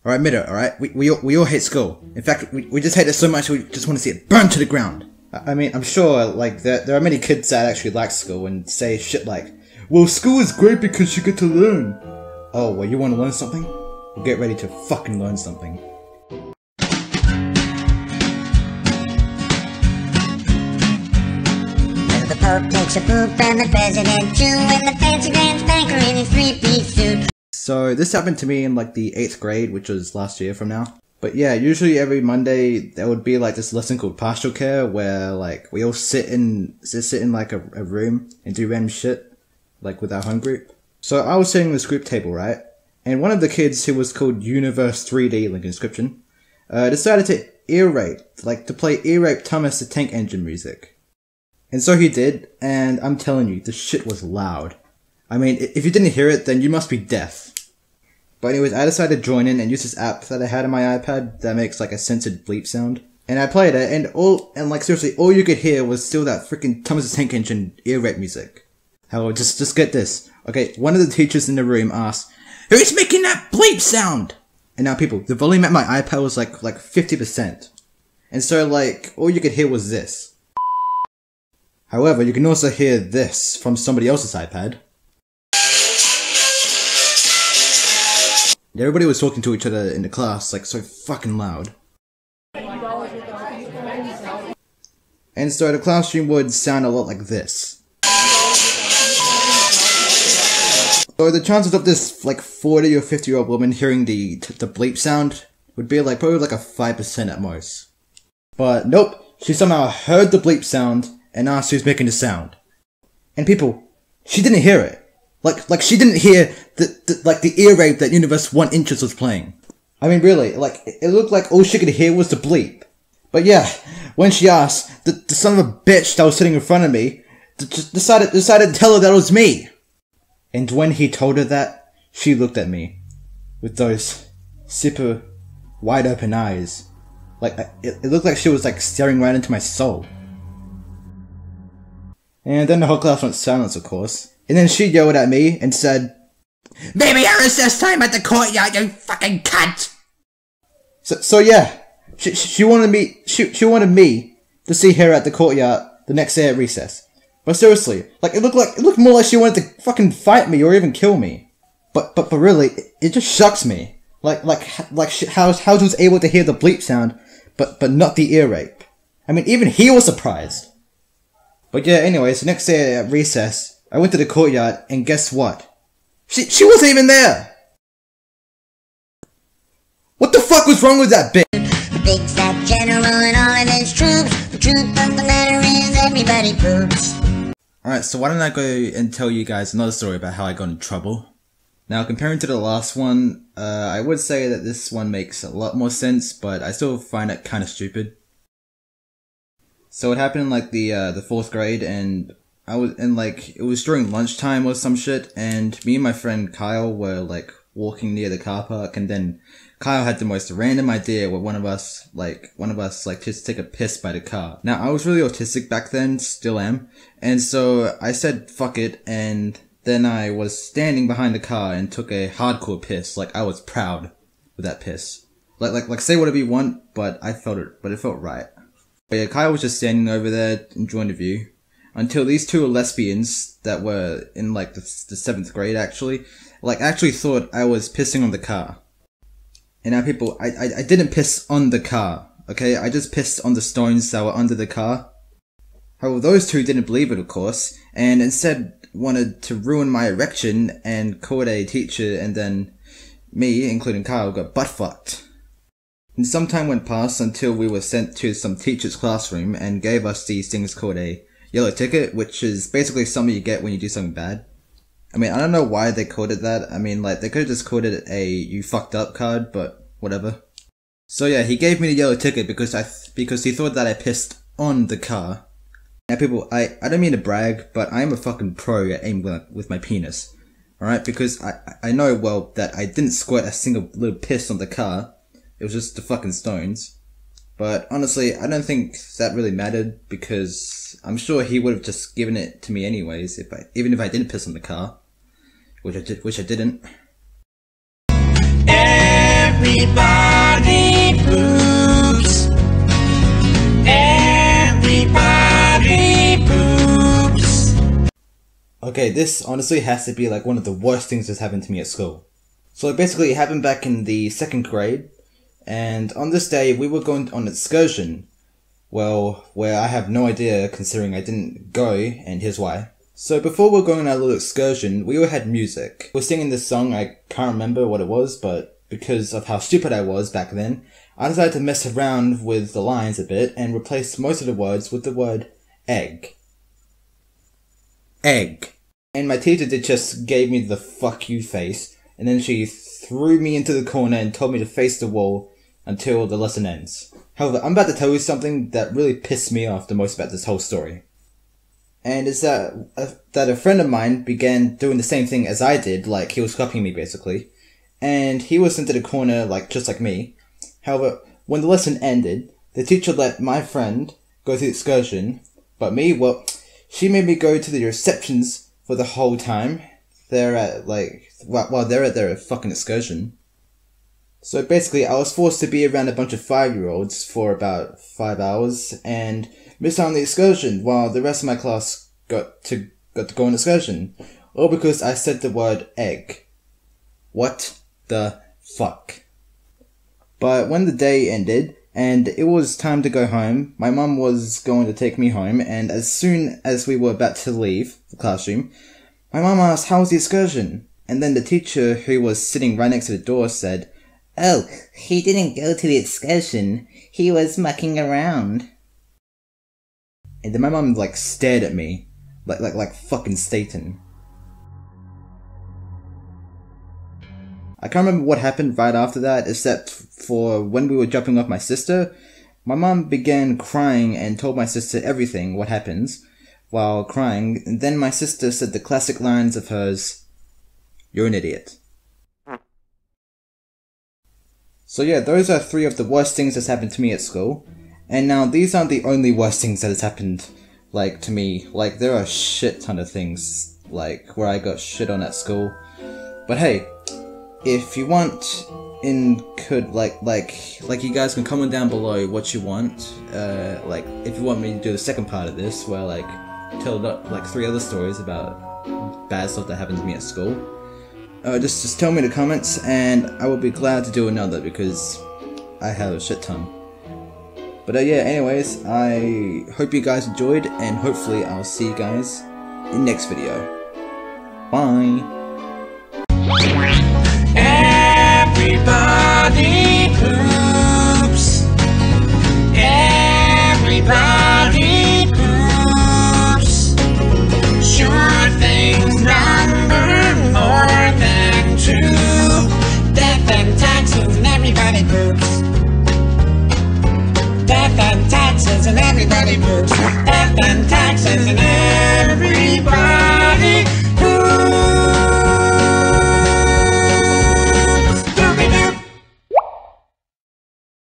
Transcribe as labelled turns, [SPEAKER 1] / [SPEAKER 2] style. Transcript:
[SPEAKER 1] Alright, admit it, alright? We all hate school. In fact, we just hate it so much we just want to see it burn to the ground. I mean, I'm sure, like, there are many kids that actually like school and say shit like, well, school is great because you get to learn. Oh, well, you want to learn something? Well, get ready to fucking learn something.
[SPEAKER 2] The Pope takes a poop and the President too, and the fancy Grand's banker in his three-piece suit.
[SPEAKER 1] So this happened to me in like the 8th grade, which was last year from now. But yeah, usually every Monday there would be like this lesson called pastoral care where like we all sit in like a room and do random shit, like with our home group. So I was sitting in this group table, right? And one of the kids who was called Universe 3D, link in description, decided to to play ear rape Thomas the Tank Engine music. And so he did, and I'm telling you, the shit was loud. I mean, if you didn't hear it, then you must be deaf. But anyways, I decided to join in and use this app that I had on my iPad that makes like a censored bleep sound. And I played it, and like seriously, all you could hear was still that freaking Thomas the Tank Engine ear rape music. However, just get this. Okay, one of the teachers in the room asked, "Who's making that bleep sound?" And now people, the volume at my iPad was like 50%. And so like, all you could hear was this. However, you can also hear this from somebody else's iPad. Everybody was talking to each other in the class, like, so fucking loud. And so the classroom would sound a lot like this. So the chances of this, like, 40 or 50-year-old woman hearing the bleep sound would be, like, probably like a 5% at most. But nope, she somehow heard the bleep sound and asked who's making the sound. And people, she didn't hear it. Like she didn't hear the ear rape that Universe 1 Inches was playing. I mean, really, like, it looked like all she could hear was the bleep. But yeah, when she asked, the son of a bitch that was sitting in front of me just decided to tell her that it was me. And when he told her that, she looked at me with those super wide open eyes. Like, it looked like she was like staring right into my soul. And then the whole class went silent, of course. And then she yelled at me and said, "Maybe our recess time at the courtyard, you fucking cunt!" So yeah, she wanted me to see her at the courtyard the next day at recess. But seriously, like it looked more like she wanted to fucking fight me or even kill me. But really, it just shocks me. How she was able to hear the bleep sound, but not the ear rape. I mean, even he was surprised. But yeah, anyways, the next day at recess, I went to the courtyard, and guess what? She wasn't even there! What the fuck was wrong with that bitch?
[SPEAKER 2] The big fat general and all of his troops. The truth of the matter is everybody poops.
[SPEAKER 1] Alright, so why don't I go and tell you guys another story about how I got in trouble. Now, comparing to the last one, I would say that this one makes a lot more sense, but I still find it kinda stupid. So it happened in like the 4th grade, and it was during lunchtime or some shit, and me and my friend Kyle were like walking near the car park, and then Kyle had the most random idea where one of us just take a piss by the car. Now I was really autistic back then, still am, and so I said fuck it, and then I was standing behind the car and took a hardcore piss, like I was proud with that piss. Like say whatever you want, but it felt right. But yeah, Kyle was just standing over there enjoying the view. Until these two lesbians that were in like the 7th grade actually thought I was pissing on the car. And now people, I didn't piss on the car, okay? I just pissed on the stones that were under the car. However, those two didn't believe it, of course, and instead wanted to ruin my erection and called a teacher, and then me, including Kyle, got butt fucked. And some time went past until we were sent to some teacher's classroom and gave us these things called a yellow ticket, which is basically something you get when you do something bad. I mean, I don't know why they called it that. I mean, like, they could have just called it a you fucked up card, but whatever. So yeah, he gave me the yellow ticket because he thought that I pissed on the car. Now people, I don't mean to brag, but I am a fucking pro at aiming with my penis. Alright, because I know well that I didn't squirt a single little piss on the car. It was just the fucking stones. But honestly, I don't think that really mattered, because I'm sure he would have just given it to me anyways, even if I didn't piss on the car. Which I didn't.
[SPEAKER 3] Everybody poops. Everybody poops.
[SPEAKER 1] Okay, this honestly has to be like one of the worst things that's happened to me at school. So basically it happened back in the 2nd grade, and on this day we were going on an excursion. Well, where I have no idea considering I didn't go, and here's why. So before we were going on our little excursion, we all had music. We were singing this song, I can't remember what it was, but because of how stupid I was back then, I decided to mess around with the lines a bit and replace most of the words with the word egg. Egg. And my teacher just gave me the fuck you face, and then she threw me into the corner and told me to face the wall until the lesson ends. However, I'm about to tell you something that really pissed me off the most about this whole story. And it's that a friend of mine began doing the same thing as I did, like he was copying me basically. And he was sent to the corner just like me. However, when the lesson ended, the teacher let my friend go to the excursion, but me, well, she made me go to the receptions for the whole time. They're at while they're at their fucking excursion. So basically, I was forced to be around a bunch of 5-year-olds for about 5 hours and miss out on the excursion while the rest of my class got to go on excursion. All because I said the word egg. What the fuck? But when the day ended and it was time to go home, my mum was going to take me home, and as soon as we were about to leave the classroom, my mum asked, "How was the excursion?" And then the teacher, who was sitting right next to the door, said, "Oh, he didn't go to the excursion. He was mucking around." And then my mum stared at me, like fucking Satan. I can't remember what happened right after that, except for when we were dropping off my sister, my mum began crying and told my sister everything, what happens, while crying, and then my sister said the classic lines of hers, "You're an idiot." So yeah, those are 3 of the worst things that's happened to me at school. And now, these aren't the only worst things that has happened, to me. There are a shit ton of things, where I got shit on at school. But hey, if you want, you guys can comment down below what you want. If you want me to do the second part of this, where, tell, 3 other stories about bad stuff that happened to me at school. Just tell me in the comments, and I will be glad to do another, because I have a shit ton. But yeah, anyways, I hope you guys enjoyed, and hopefully I'll see you guys in the next video. Bye!
[SPEAKER 3] Everybody poops. Everybody poops. Sure things number more than 2. Death and taxes and everybody poops. Death and taxes and everybody poops. Death and taxes.